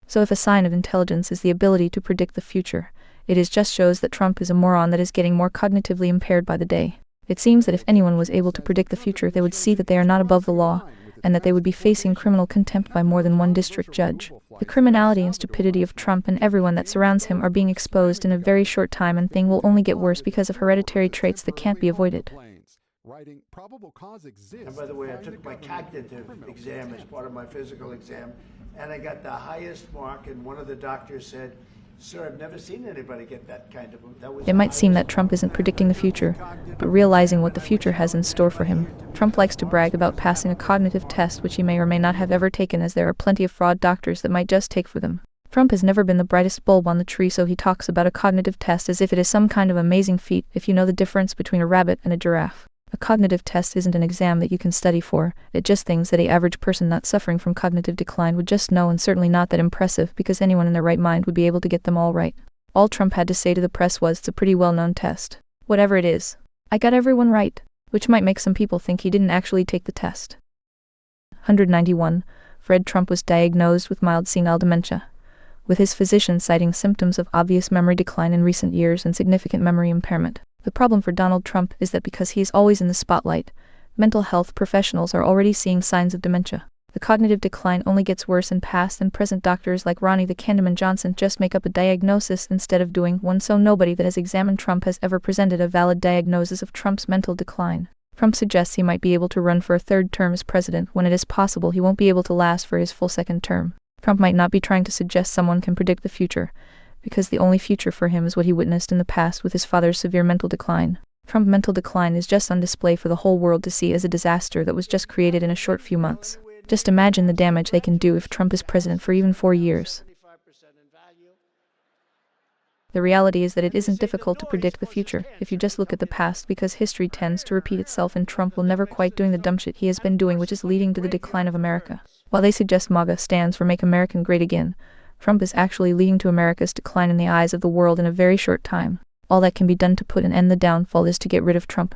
So if a sign of intelligence is the ability to predict the future, it just shows that Trump is a moron that is getting more cognitively impaired by the day. It seems that if anyone was able to predict the future, they would see that they are not above the law, and that they would be facing criminal contempt by more than one district judge. The criminality and stupidity of Trump and everyone that surrounds him are being exposed in a very short time, and things will only get worse because of hereditary traits that can't be avoided. And by the way, I took my cognitive exam as part of my physical exam, and I got the highest mark, and one of the doctors said, "Sir, I've never seen anybody get that kind of..." It might seem that Trump isn't predicting the future, but realizing what the future has in store for him. Trump likes to brag about passing a cognitive test which he may or may not have ever taken, as there are plenty of fraud doctors that might just take for them. Trump has never been the brightest bulb on the tree, so he talks about a cognitive test as if it is some kind of amazing feat if you know the difference between a rabbit and a giraffe. A cognitive test isn't an exam that you can study for, it's just things that an average person not suffering from cognitive decline would just know, and certainly not that impressive because anyone in their right mind would be able to get them all right. All Trump had to say to the press was, "It's a pretty well-known test. Whatever it is, I got everyone right," which might make some people think he didn't actually take the test. 191. Fred Trump was diagnosed with mild senile dementia, with his physician citing symptoms of obvious memory decline in recent years and significant memory impairment. The problem for Donald Trump is that because he's always in the spotlight, mental health professionals are already seeing signs of dementia. The cognitive decline only gets worse, and past and present doctors like Ronnie the Candyman Johnson just make up a diagnosis instead of doing one, so nobody that has examined Trump has ever presented a valid diagnosis of Trump's mental decline. Trump suggests he might be able to run for a third term as president when it is possible he won't be able to last for his full second term. Trump might not be trying to suggest someone can predict the future, because the only future for him is what he witnessed in the past with his father's severe mental decline. Trump's mental decline is just on display for the whole world to see as a disaster that was just created in a short few months. Just imagine the damage they can do if Trump is president for even 4 years. The reality is that it isn't difficult to predict the future if you just look at the past, because history tends to repeat itself, and Trump will never quite doing the dumb shit he has been doing, which is leading to the decline of America. While they suggest MAGA stands for Make America Great Again, Trump is actually leading to America's decline in the eyes of the world in a very short time. All that can be done to put an end to the downfall is to get rid of Trump.